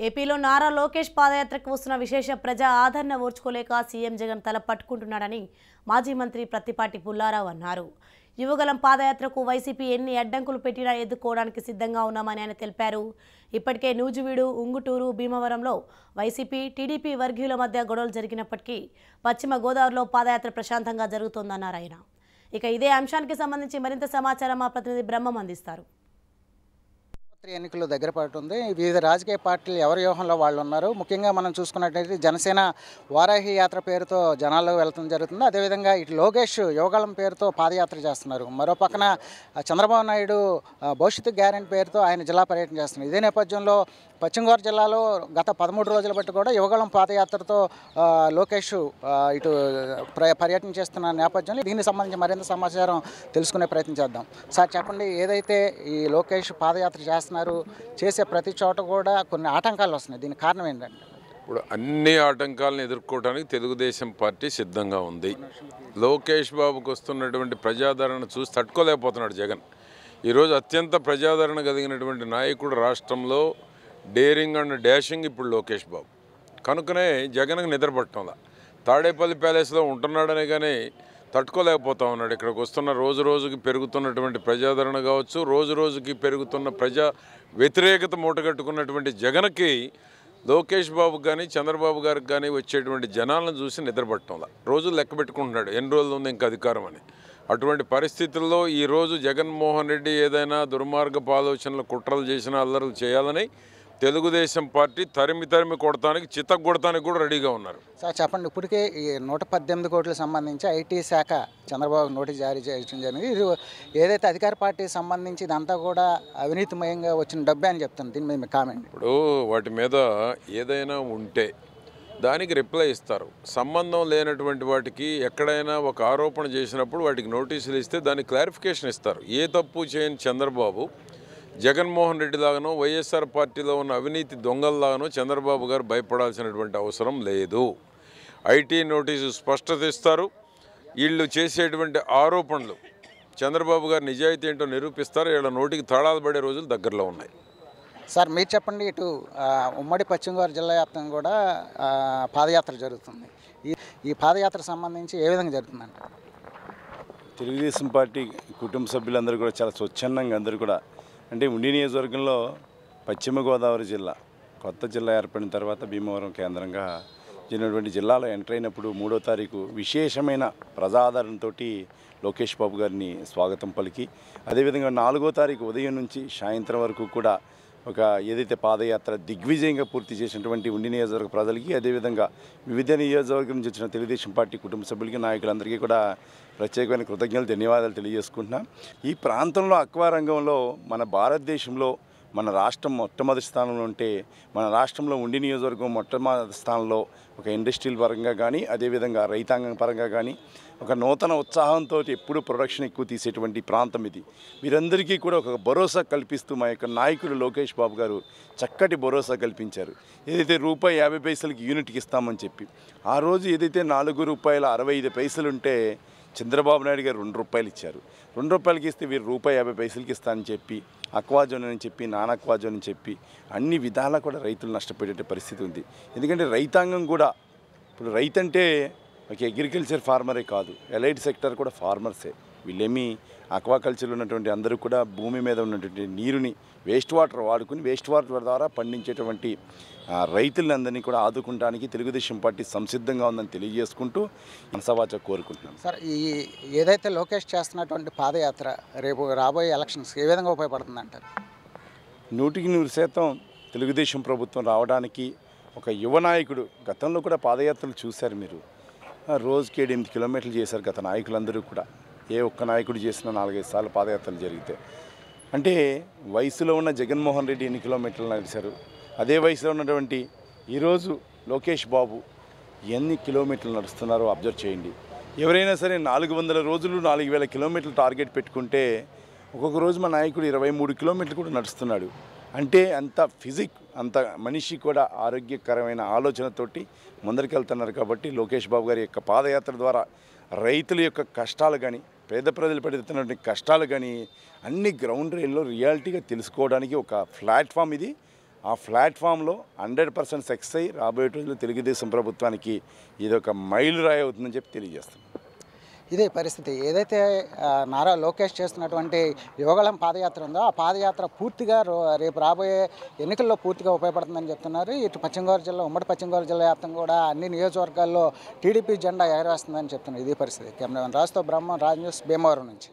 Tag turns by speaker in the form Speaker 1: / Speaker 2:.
Speaker 1: ఏపీలో నారా లోకేష్ పాదయాత్రకు వస్తున్న విశేష ప్రజా ఆదరణ ఓర్చుకోలేక సీఎం జగన్ తల పట్టుకుంటున్నాడని మాజీ మంత్రి ప్రత్తిపాటి పుల్లారావు అన్నారు. యువగలం పాదయాత్రకు వైసీపీ ఎన్ని అడ్డంకులు పెట్టినా ఎదుర్కోవడానికి సిద్ధంగా ఉన్నామని ఆయన తెలిపారు. ఇప్పటికే నూజివీడు, ఉంగుటూరు, భీమవరంలో వైసీపీ, టీడీపీ వర్గీయుల మధ్య గొడవలు జరిగినప్పటికీ పశ్చిమ గోదావరిలో పాదయాత్ర ప్రశాంతంగా జరుగుతోందన్నారు ఆయన. ఇక ఇదే అంశానికి సంబంధించి మరింత సమాచారం మా ప్రతినిధి బ్రహ్మం అందిస్తారు.
Speaker 2: ఎన్నికలు దగ్గర పడుతుంది. వివిధ రాజకీయ పార్టీలు ఎవరి వ్యూహంలో వాళ్ళు ఉన్నారు. ముఖ్యంగా మనం చూసుకున్నట్లయితే జనసేన వారాహి యాత్ర పేరుతో జనాల్లో వెళ్తడం జరుగుతుంది. అదేవిధంగా ఇటు లోకేష్ యువగళం పేరుతో పాదయాత్ర చేస్తున్నారు. మరో పక్కన చంద్రబాబు నాయుడు భవిష్యత్తు గ్యారెంటీ పేరుతో ఆయన జిల్లా పర్యటన చేస్తున్నారు. ఇదే నేపథ్యంలో పశ్చిమ గోదావరి జిల్లాలో గత 13 రోజుల బట్టి కూడా యువగళం పాదయాత్రతో లోకేష్ ఇటు పర్యటన చేస్తున్న నేపథ్యంలో దీనికి సంబంధించి మరింత సమాచారం తెలుసుకునే ప్రయత్నం చేద్దాం. సార్ చెప్పండి, ఏదైతే ఈ లోకేష్ పాదయాత్ర చేసే ప్రతి చోట కూడా కొన్ని ఆటంకాలు వస్తున్నాయి, దీనికి కారణం ఏంటంటే?
Speaker 3: ఇప్పుడు అన్ని ఆటంకాలను ఎదుర్కోవడానికి తెలుగుదేశం పార్టీ సిద్ధంగా ఉంది. లోకేష్ బాబుకు వస్తున్నటువంటి ప్రజాదరణ చూసి తట్టుకోలేకపోతున్నాడు జగన్. ఈరోజు అత్యంత ప్రజాదరణ కలిగినటువంటి నాయకుడు రాష్ట్రంలో డేరింగ్ అండ్ డాషింగ్ ఇప్పుడు లోకేష్ బాబు. కనుకనే జగన్కి నిద్రపట్టంలా. తాడేపల్లి ప్యాలెస్లో ఉంటున్నాడనే కానీ తట్టుకోలేకపోతా ఉన్నాడు. ఇక్కడికి వస్తున్న రోజు రోజుకి పెరుగుతున్నటువంటి ప్రజాదరణ కావచ్చు, రోజు రోజుకి పెరుగుతున్న ప్రజా వ్యతిరేకత మూటగట్టుకున్నటువంటి జగన్కి లోకేష్ బాబుకి కానీ చంద్రబాబు గారికి కానీ వచ్చేటువంటి జనాలను చూసి నిద్రపట్టంలా. రోజులు లెక్క పెట్టుకుంటున్నాడు ఎన్ని రోజులు ఉంది ఇంకా అధికారం అని. అటువంటి పరిస్థితుల్లో ఈరోజు జగన్మోహన్ రెడ్డి ఏదైనా దుర్మార్గపు ఆలోచనలు కుట్రలు చేసిన అల్లర్లు చేయాలని తెలుగుదేశం పార్టీ తరిమి కొడటానికి చిత్తగొడటానికి కూడా రెడీగా ఉన్నారు.
Speaker 2: సార్ చెప్పండి, ఇప్పటికే ఈ 118 కోట్లకు సంబంధించి ఐటీ శాఖ చంద్రబాబు నోటీస్ జారీ చేయడం జరిగింది. ఇది ఏదైతే అధికార పార్టీకి సంబంధించి ఇదంతా కూడా అవినీతిమయంగా వచ్చిన డబ్బే అని చెప్తుంది. దీని మీద మీ కామెంట్?
Speaker 3: ఇప్పుడు వాటి మీద ఏదైనా ఉంటే దానికి రిప్లై ఇస్తారు. సంబంధం లేనటువంటి వాటికి ఎక్కడైనా ఒక ఆరోపణ చేసినప్పుడు వాటికి నోటీసులు ఇస్తే దానికి క్లారిఫికేషన్ ఇస్తారు. ఏ తప్పు చేయని చంద్రబాబు జగన్మోహన్ రెడ్డి లాగానో వైఎస్ఆర్ పార్టీలో ఉన్న అవినీతి దొంగల్లాగానో చంద్రబాబు గారు భయపడాల్సినటువంటి అవసరం లేదు. ఐటీ నోటీసు స్పష్టత ఇస్తారు. వీళ్ళు చేసేటువంటి ఆరోపణలు చంద్రబాబు గారు నిజాయితీ ఏంటో నిరూపిస్తారు. వీళ్ళ నోటికి తాళాలు పడే రోజులు దగ్గరలో ఉన్నాయి.
Speaker 2: సార్ మీరు చెప్పండి, ఇటు ఉమ్మడి పశ్చిమ గోదావరి జిల్లా వ్యాప్తంగా కూడా పాదయాత్ర జరుగుతుంది. ఈ పాదయాత్ర సంబంధించి ఏ విధంగా జరుగుతుందంట?
Speaker 4: తెలుగుదేశం పార్టీ కుటుంబ సభ్యులందరూ కూడా చాలా స్వచ్ఛందంగా అందరూ కూడా, అంటే ఉండి నియోజకవర్గంలో పశ్చిమ గోదావరి జిల్లా కొత్త జిల్లా ఏర్పడిన తర్వాత భీమవరం కేంద్రంగా జరిగినటువంటి జిల్లాలో ఎంటర్ అయినప్పుడు 3వ తారీఖు విశేషమైన ప్రజాదరణతో లోకేష్ బాబు గారిని స్వాగతం పలికి, అదేవిధంగా 4వ తారీఖు ఉదయం నుంచి సాయంత్రం వరకు కూడా ఒక ఏదైతే పాదయాత్ర దిగ్విజయంగా పూర్తి చేసినటువంటి ఉండి నియోజకవర్గ ప్రజలకి, అదేవిధంగా వివిధ నియోజకవర్గం నుంచి వచ్చిన తెలుగుదేశం పార్టీ కుటుంబ సభ్యులకి, నాయకులందరికీ కూడా ప్రత్యేకమైన కృతజ్ఞతలు, ధన్యవాదాలు తెలియజేసుకుంటున్నాం. ఈ ప్రాంతంలో అక్వా రంగంలో మన భారతదేశంలో మన రాష్ట్రం మొట్టమొదటి స్థానంలో ఉంటే, మన రాష్ట్రంలో ఉండి నియోజకవర్గం మొట్టమొదటి స్థానంలో ఒక ఇండస్ట్రియల్ పరంగా కానీ, అదేవిధంగా రైతాంగం పరంగా కానీ ఒక నూతన ఉత్సాహంతో ఎప్పుడు ప్రొడక్షన్ ఎక్కువ తీసేటువంటి ప్రాంతం ఇది. వీరందరికీ కూడా ఒక భరోసా కల్పిస్తూ మా యొక్క నాయకుడు లోకేష్ బాబు గారు చక్కటి భరోసా కల్పించారు. ఏదైతే ₹50 యూనిట్కి ఇస్తామని చెప్పి, ఆ రోజు ఏదైతే ₹4.65 ఉంటే చంద్రబాబు నాయుడు గారు ₹2 ఇచ్చారు. ₹2 ఇస్తే వీరు ₹50 ఇస్తానని చెప్పి అక్వాజోన్ అని చెప్పి, నాన్ అక్వాజోన్ అని చెప్పి అన్ని విధాలా కూడా రైతులు నష్టపోయే పరిస్థితి ఉంది. ఎందుకంటే రైతాంగం కూడా ఇప్పుడు రైతు అంటే ఒక అగ్రికల్చర్ ఫార్మరే కాదు, ఎలైడ్ సెక్టర్ కూడా ఫార్మర్సే. వీళ్ళేమి అక్వాకల్చర్లో ఉన్నటువంటి అందరూ కూడా భూమి మీద ఉన్నటువంటి నీరుని వేస్ట్ వాటర్ వాడుకుని వేస్ట్ వాటర్ ద్వారా పండించేటువంటి రైతులందరినీ కూడా ఆదుకుంటానికి తెలుగుదేశం పార్టీ సంసిద్ధంగా ఉందని తెలియజేసుకుంటూ మనసవాచ కోరుకుంటున్నాం.
Speaker 2: సార్, ఈ ఏదైతే లోకేష్ చేస్తున్నటువంటి పాదయాత్ర రేపు రాబోయే ఎలక్షన్స్ ఏ విధంగా ఉపయోగపడుతుంది అంటారు?
Speaker 4: 100% తెలుగుదేశం ప్రభుత్వం రావడానికి ఒక యువ నాయకుడు, గతంలో కూడా పాదయాత్రలు చూశారు మీరు, రోజుకి 8 కిలోమీటర్లు చేశారు గత నాయకులందరూ కూడా. ఏ ఒక్క నాయకుడు చేసిన 4-5 సార్లు పాదయాత్రలు జరిగితే, అంటే వయసులో ఉన్న జగన్మోహన్ రెడ్డి ఎన్ని కిలోమీటర్లు నడిచారు, అదే వయసులో ఉన్నటువంటి ఈరోజు లోకేష్ బాబు ఎన్ని కిలోమీటర్లు నడుస్తున్నారో అబ్జర్వ్ చేయండి. ఎవరైనా సరే 400 రోజులు 4000 కిలోమీటర్లు టార్గెట్ పెట్టుకుంటే ఒక్కొక్క రోజు మా నాయకుడు 23 కిలోమీటర్లు కూడా నడుస్తున్నాడు. అంటే అంత అంత మనిషి కూడా ఆరోగ్యకరమైన ఆలోచనతోటి ముందరికి వెళ్తున్నారు. కాబట్టి లోకేష్ బాబు గారి యొక్క పాదయాత్ర ద్వారా రైతుల యొక్క కష్టాలు కానీ, పేద ప్రజలు పడుతున్నటువంటి కష్టాలు కానీ అన్ని గ్రౌండ్ రియల్లో రియాలిటీగా తెలుసుకోవడానికి ఒక ప్లాట్ఫామ్ ఇది. ఆ ప్లాట్ఫామ్లో 100% సక్సెస్ అయ్యి రాబోయే రోజుల్లో తెలుగుదేశం ప్రభుత్వానికి ఇది ఒక మైలురాయి అవుతుందని చెప్పి తెలియజేస్తాం.
Speaker 2: ఇదే పరిస్థితి. ఏదైతే నారా లోకేష్ చేస్తున్నటువంటి యువగళం పాదయాత్ర ఉందో ఆ పాదయాత్ర పూర్తిగా రేపు రాబోయే ఎన్నికల్లో పూర్తిగా ఉపయోగపడుతుందని చెప్తున్నారు. ఇటు పశ్చిమ గోదావరి జిల్లా, ఉమ్మడి పశ్చిమ గోదావరి జిల్లా వ్యాప్తంగా కూడా అన్ని నియోజకవర్గాల్లో టీడీపీ జెండా ఎగరవేస్తుందని చెప్తున్నారు. ఇదే పరిస్థితి. కెమెరామెన్ రాజుతో బ్రహ్మ, రాజ్ న్యూస్, భీమవరం నుంచి.